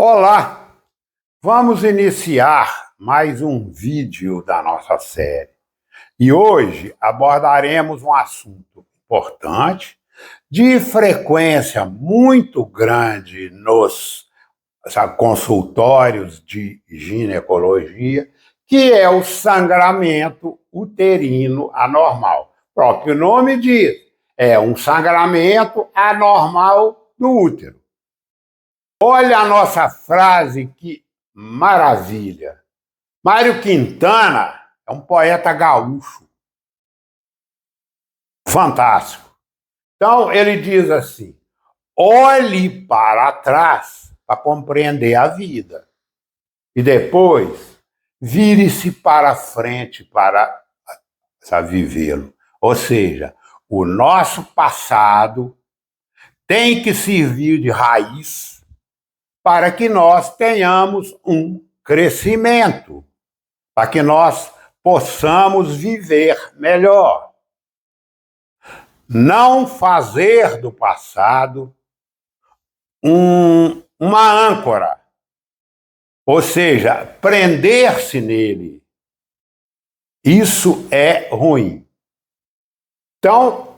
Olá, vamos iniciar mais um vídeo da nossa série. E hoje abordaremos um assunto importante, de frequência muito grande nos consultórios de ginecologia, que é o sangramento uterino anormal. O próprio nome diz, é um sangramento anormal do útero. Olha a nossa frase, que maravilha. Mário Quintana é um poeta gaúcho. Fantástico. Então, ele diz assim: olhe para trás para compreender a vida. E depois, vire-se para frente para vivê-lo. Ou seja, o nosso passado tem que servir de raiz para que nós tenhamos um crescimento, para que nós possamos viver melhor. Não fazer do passado uma âncora, ou seja, prender-se nele. Isso é ruim. Então,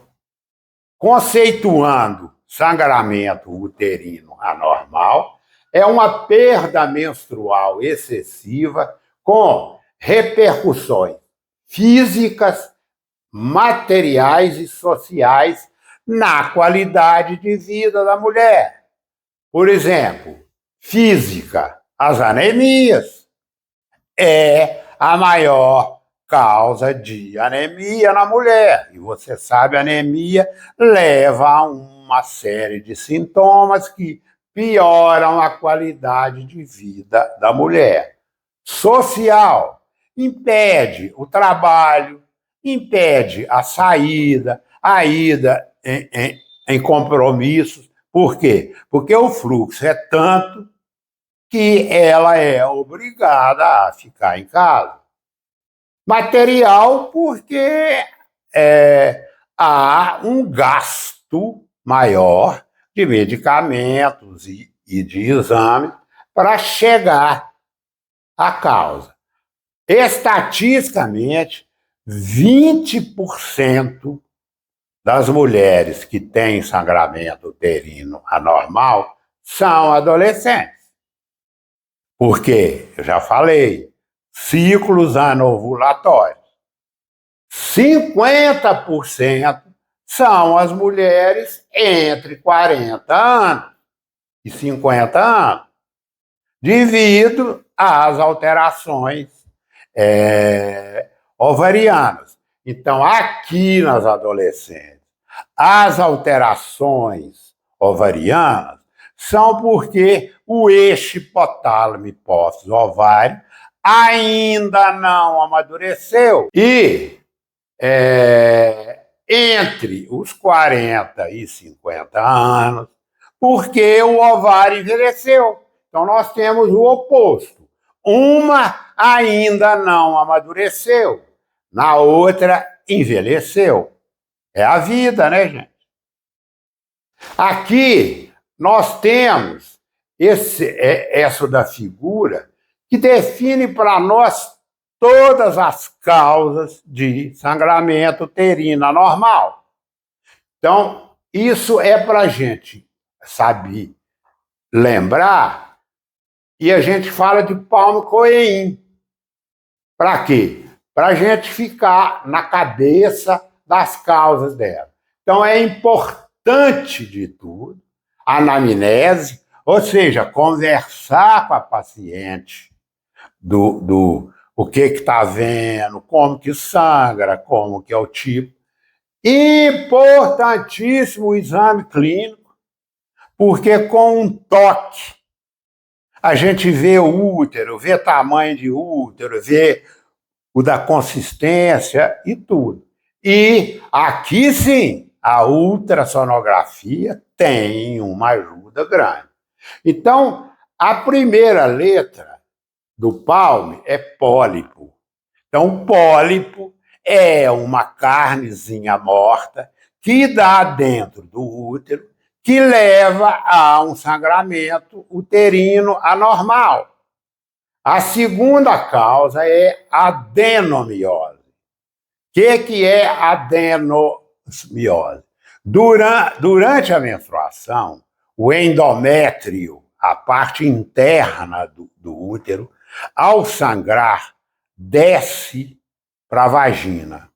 conceituando sangramento uterino anormal, é uma perda menstrual excessiva com repercussões físicas, materiais e sociais na qualidade de vida da mulher. Por exemplo, física, as anemias é a maior causa de anemia na mulher. E você sabe, a anemia leva a uma série de sintomas que pioram a qualidade de vida da mulher. Social, impede o trabalho, impede a saída, a ida em compromissos. Por quê? Porque o fluxo é tanto que ela é obrigada a ficar em casa. Material, porque há um gasto maior de medicamentos e de exames para chegar à causa. Estatisticamente, 20% das mulheres que têm sangramento uterino anormal são adolescentes. Porque, eu já falei, ciclos anovulatórios. 50% são as mulheres entre 40 anos e 50 anos, devido às alterações ovarianas. Então, aqui nas adolescentes, as alterações ovarianas são porque o eixo hipotálamo hipófise ovário ainda não amadureceu e entre os 40 e 50 anos, porque o ovário envelheceu. Então, nós temos o oposto. Uma ainda não amadureceu, na outra envelheceu. É a vida, né, gente? Aqui nós temos essa da figura que define para nós todas as causas de sangramento uterino anormal. Então, isso é para a gente saber lembrar, e a gente fala de Palme-Cohen. Para quê? Para a gente ficar na cabeça das causas dela. Então, é importante de tudo a anamnese, ou seja, conversar com a paciente o que está vendo, como que sangra, como que é o tipo. Importantíssimo o exame clínico, porque com um toque a gente vê o útero, vê tamanho de útero, vê o da consistência e tudo. E aqui sim, a ultrassonografia tem uma ajuda grande. Então, a primeira letra do Palme é pólipo. Então, o pólipo é uma carnezinha morta que dá dentro do útero, que leva a um sangramento uterino anormal. A segunda causa é adenomiose. O que é adenomiose? Durante a menstruação, o endométrio, a parte interna do útero, ao sangrar, desce para a vagina.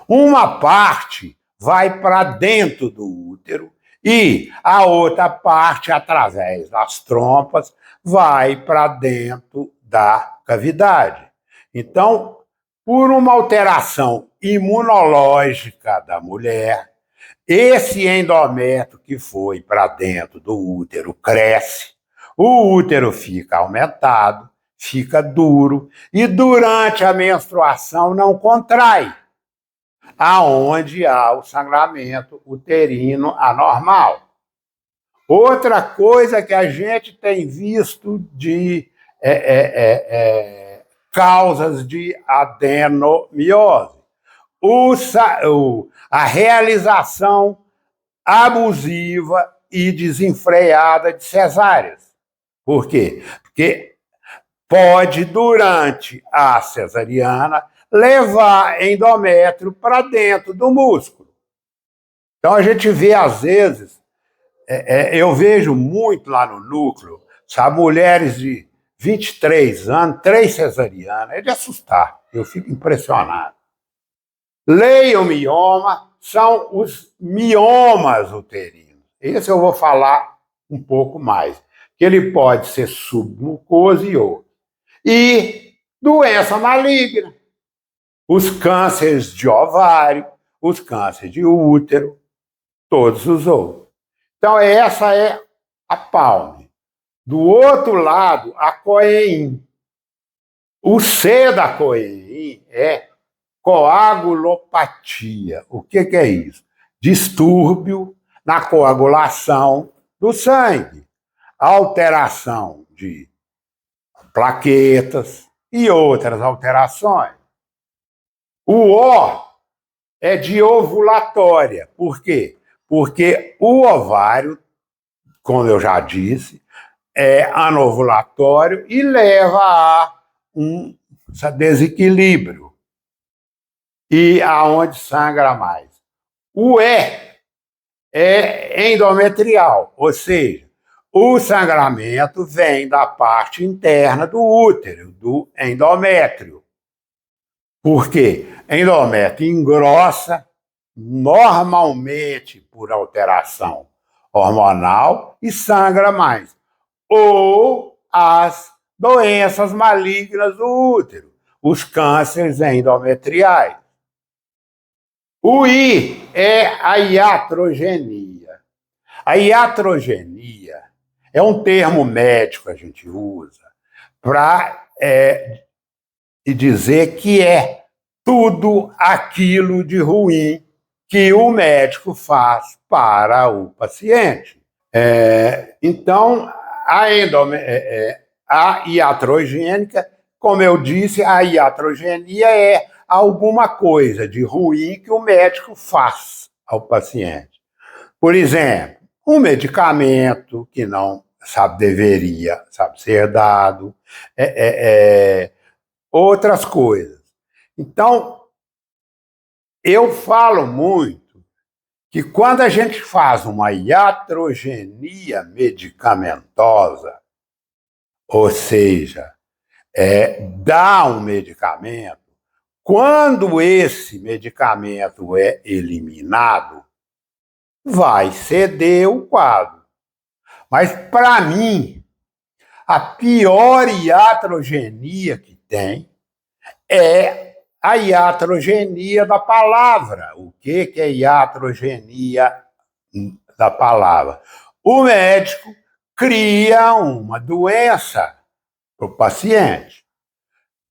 Uma parte vai para dentro do útero e a outra parte, através das trompas, vai para dentro da cavidade. Então, por uma alteração imunológica da mulher, esse endométrio que foi para dentro do útero cresce, o útero fica aumentado, fica duro e durante a menstruação não contrai, aonde há o sangramento uterino anormal. Outra coisa que a gente tem visto de causas de adenomiose, a realização abusiva e desenfreada de cesáreas. Por quê? Porque pode, durante a cesariana, levar endométrio para dentro do músculo. Então a gente vê, às vezes, eu vejo muito lá no núcleo, sabe, mulheres de 23 anos, 3 cesarianas, é de assustar, eu fico impressionado. Leiomioma são os miomas uterinos. Esse eu vou falar um pouco mais, que ele pode ser submucoso e outro. E doença maligna, os cânceres de ovário, os cânceres de útero, todos os outros. Então, essa é a PALME. Do outro lado, a COEIN. O C da COEIN é coagulopatia. O que é isso? Distúrbio na coagulação do sangue, alteração de plaquetas e outras alterações. O O é de ovulatória. Por quê? Porque o ovário, como eu já disse, é anovulatório e leva a um desequilíbrio e aonde sangra mais. O E é endometrial, ou seja, o sangramento vem da parte interna do útero, do endométrio. Por quê? Endométrio engrossa, normalmente por alteração hormonal, e sangra mais. Ou as doenças malignas do útero, os cânceres endometriais. O I é a iatrogenia. A iatrogenia é um termo médico que a gente usa para dizer que é tudo aquilo de ruim que o médico faz para o paciente. Então, a iatrogênica, como eu disse, a iatrogenia é alguma coisa de ruim que o médico faz ao paciente. Por exemplo, um medicamento que não deveria ser dado, outras coisas. Então, eu falo muito que quando a gente faz uma iatrogenia medicamentosa, ou seja, dá um medicamento, quando esse medicamento é eliminado, vai ceder o quadro. Mas, para mim, a pior iatrogenia que tem é a iatrogenia da palavra. O que é iatrogenia da palavra? O médico cria uma doença para o paciente.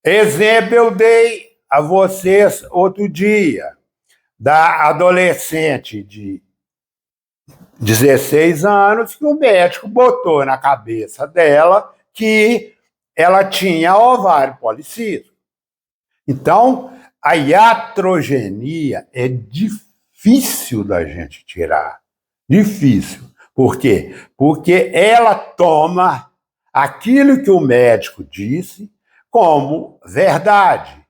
Exemplo eu dei a vocês outro dia, da adolescente de 16 anos, que o médico botou na cabeça dela que ela tinha ovário policístico. Então, a iatrogenia é difícil da gente tirar. Difícil. Por quê? Porque ela toma aquilo que o médico disse como verdade.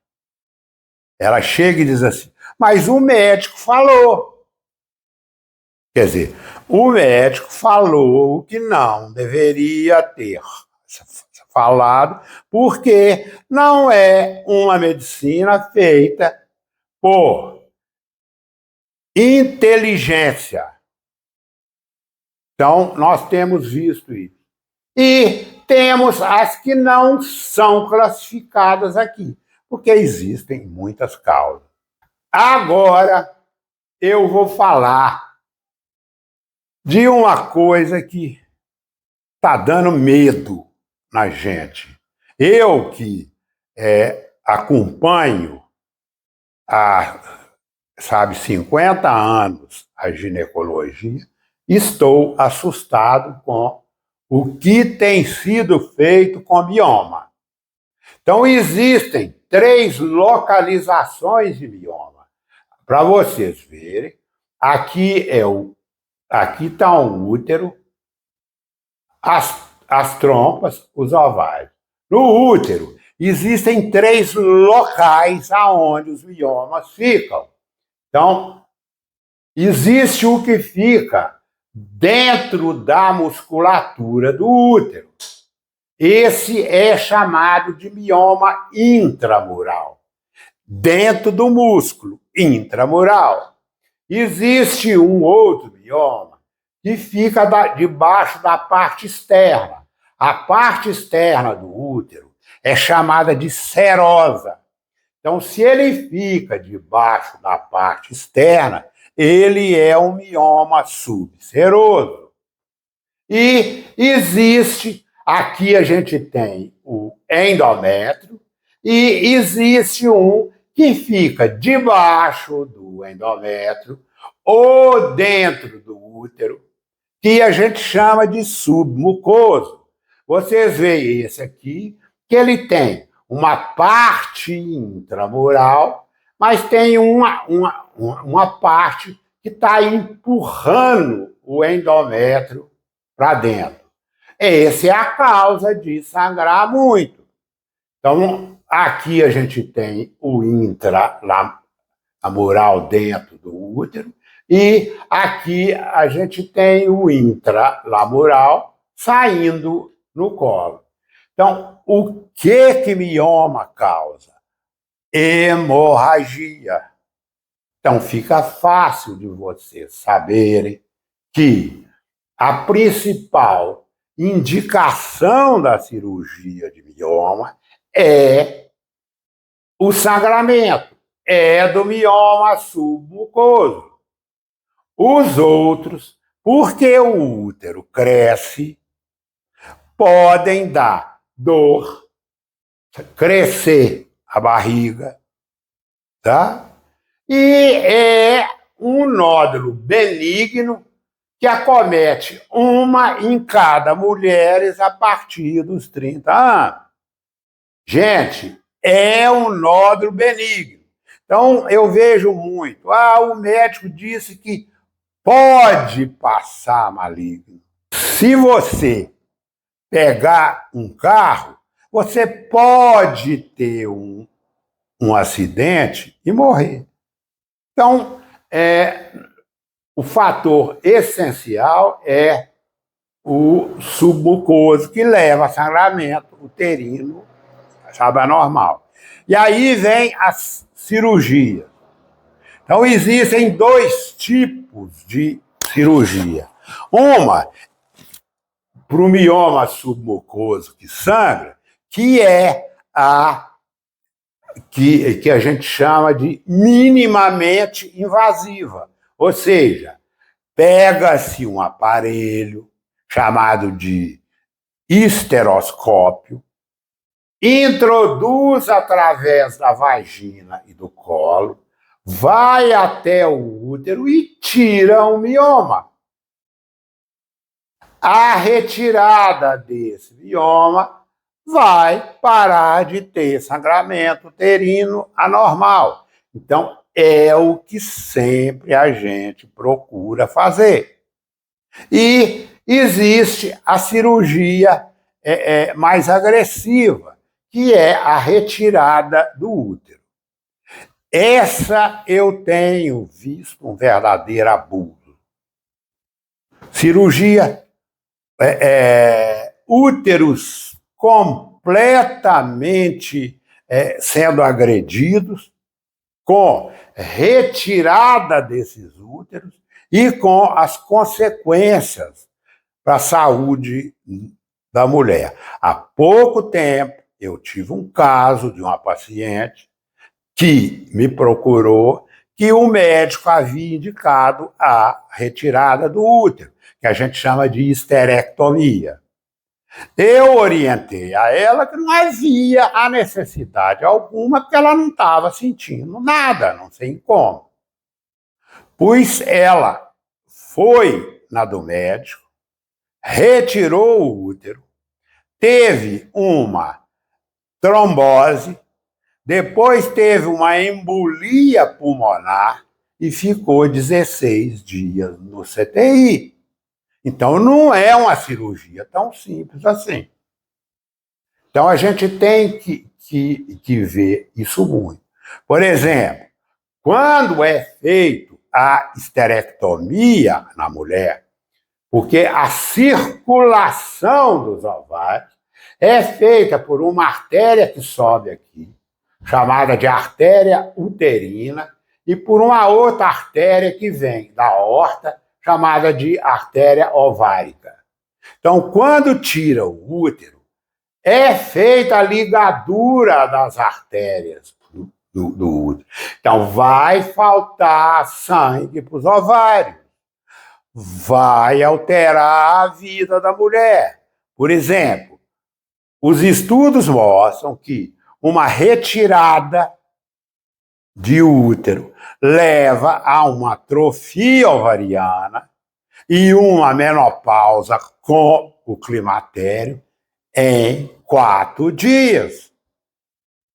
Ela chega e diz assim, mas o médico falou. Quer dizer, o médico falou que não deveria ter falado, porque não é uma medicina feita por inteligência. Então, nós temos visto isso. E temos as que não são classificadas aqui, porque existem muitas causas. Agora, eu vou falar de uma coisa que está dando medo na gente. Eu que acompanho há, 50 anos a ginecologia, estou assustado com o que tem sido feito com mioma. Então, existem 3 localizações de mioma. Para vocês verem, aqui está um útero, as trompas, os ovários. No útero, existem 3 locais aonde os miomas ficam. Então, existe o que fica dentro da musculatura do útero. Esse é chamado de mioma intramural, dentro do músculo intramural. Existe um outro mioma que fica debaixo da parte externa. A parte externa do útero é chamada de serosa. Então, se ele fica debaixo da parte externa, ele é um mioma subseroso. E existe, aqui a gente tem o endométrio, e existe um que fica debaixo do endométrio ou dentro do útero, que a gente chama de submucoso. Vocês veem esse aqui, que ele tem uma parte intramural, mas tem uma parte que está empurrando o endométrio para dentro. Essa é a causa de sangrar muito. Então, aqui a gente tem o intramural dentro do útero e aqui a gente tem o intralamural saindo no colo. Então, o que mioma causa? Hemorragia. Então, fica fácil de vocês saberem que a principal indicação da cirurgia de mioma é o sangramento, é do mioma submucoso. Os outros, porque o útero cresce, podem dar dor, crescer a barriga, tá? E é um nódulo benigno que acomete uma em cada mulher a partir dos 30 anos. Gente, é um nódulo benigno. Então, eu vejo muito, o médico disse que pode passar maligno. Se você pegar um carro, você pode ter um acidente e morrer. Então, o fator essencial é o submucoso, que leva a sangramento uterino, anormal. E aí vem as cirurgias. Então, existem 2 tipos de cirurgia. Uma, para o mioma submucoso que sangra, que é que a gente chama de minimamente invasiva. Ou seja, pega-se um aparelho chamado de esteroscópio, introduz através da vagina e do colo, vai até o útero e tira o mioma. A retirada desse mioma vai parar de ter sangramento uterino anormal. Então, é o que sempre a gente procura fazer. E existe a cirurgia mais agressiva, que é a retirada do útero. Essa eu tenho visto um verdadeiro abuso. Cirurgia, úteros completamente sendo agredidos, com retirada desses úteros e com as consequências para a saúde da mulher. Há pouco tempo, eu tive um caso de uma paciente que me procurou que o médico havia indicado a retirada do útero, que a gente chama de histerectomia. Eu orientei a ela que não havia a necessidade alguma, porque ela não estava sentindo nada, não sei como. Pois ela foi na do médico, retirou o útero, teve uma trombose, depois teve uma embolia pulmonar e ficou 16 dias no CTI. Então, não é uma cirurgia tão simples assim. Então, a gente tem que ver isso muito. Por exemplo, quando é feito a histerectomia na mulher, porque a circulação dos ovários é feita por uma artéria que sobe aqui, chamada de artéria uterina, e por uma outra artéria que vem da aorta, chamada de artéria ovárica. Então, quando tira o útero, é feita a ligadura das artérias do útero. Então, vai faltar sangue para os ovários. Vai alterar a vida da mulher. Por exemplo, os estudos mostram que uma retirada de útero leva a uma atrofia ovariana e uma menopausa com o climatério em 4 dias.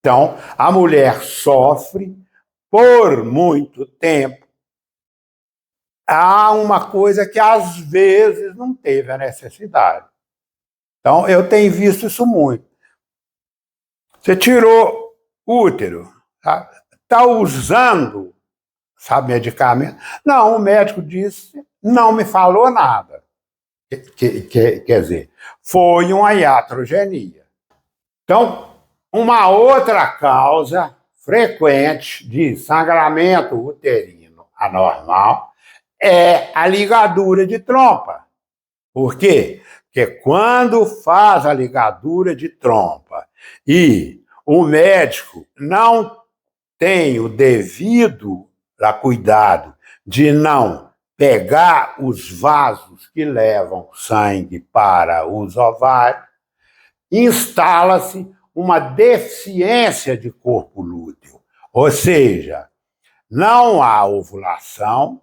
Então, a mulher sofre por muito tempo. Há uma coisa que às vezes não teve a necessidade. Então, eu tenho visto isso muito. Você tirou útero, está usando, sabe, medicamento? Não, o médico disse, não me falou nada. Quer dizer, foi uma iatrogenia. Então, uma outra causa frequente de sangramento uterino anormal é a ligadura de trompa. Por quê? Porque quando faz a ligadura de trompa e o médico não tem o devido cuidado de não pegar os vasos que levam sangue para os ovários, instala-se uma deficiência de corpo lúteo. Ou seja, não há ovulação,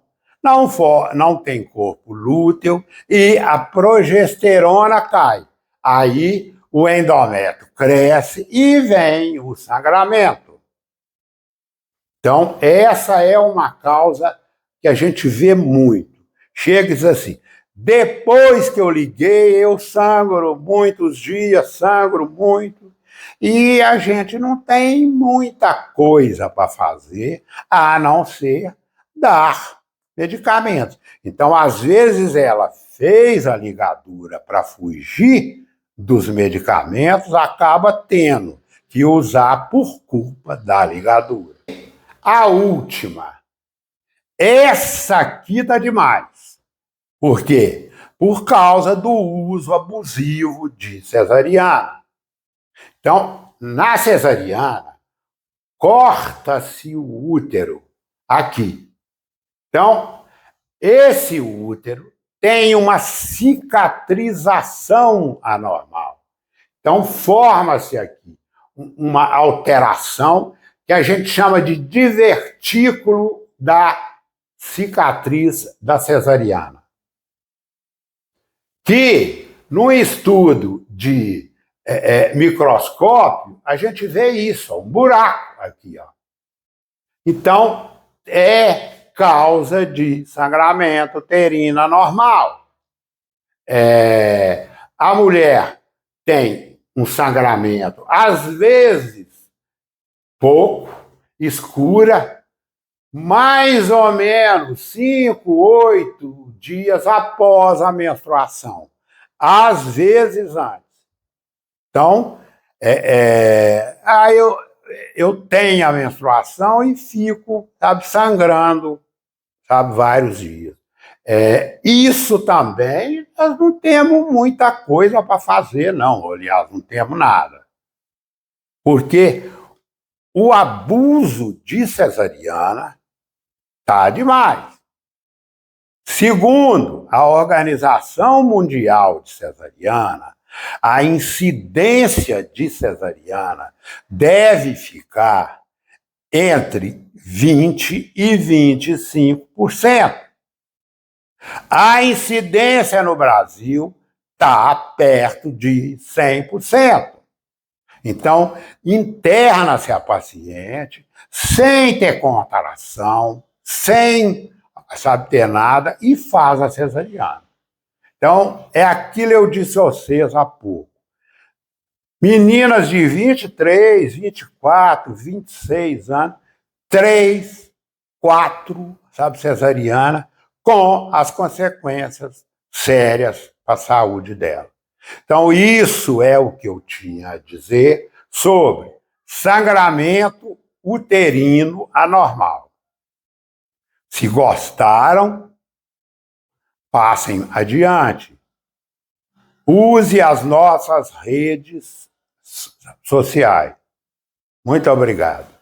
não tem corpo lúteo e a progesterona cai. Aí o endométrio cresce e vem o sangramento. Então, essa é uma causa que a gente vê muito. Chega e diz assim, depois que eu liguei, eu sangro muitos dias, sangro muito, e a gente não tem muita coisa para fazer, a não ser dar medicamentos. Então, às vezes, ela fez a ligadura para fugir dos medicamentos, acaba tendo que usar por culpa da ligadura. A última, essa aqui tá demais. Por quê? Por causa do uso abusivo de cesariana. Então, na cesariana, corta-se o útero aqui. Então, esse útero tem uma cicatrização anormal. Então, forma-se aqui uma alteração que a gente chama de divertículo da cicatriz da cesariana. Que, num estudo de microscópio, a gente vê isso, um buraco aqui. Ó. Então, é causa de sangramento uterino anormal. A mulher tem um sangramento, às vezes pouco, escura, mais ou menos 5, 8 dias após a menstruação, às vezes antes. Então, aí eu tenho a menstruação e fico, sabe, sangrando, sabe, vários dias. Isso também, nós não temos muita coisa para fazer, não. Aliás, não temos nada. Porque o abuso de cesariana está demais. Segundo a Organização Mundial de Cesariana, a incidência de cesariana deve ficar entre 20% e 25%. A incidência no Brasil está perto de 100%. Então, interna-se a paciente sem ter contração, sem, sabe, ter nada e faz a cesariana. Então, é aquilo que eu disse a vocês há pouco. Meninas de 23, 24, 26 anos, 3, 4, sabe, cesariana, com as consequências sérias para a saúde dela. Então, isso é o que eu tinha a dizer sobre sangramento uterino anormal. Se gostaram, passem adiante. Use as nossas redes sociais. Muito obrigado.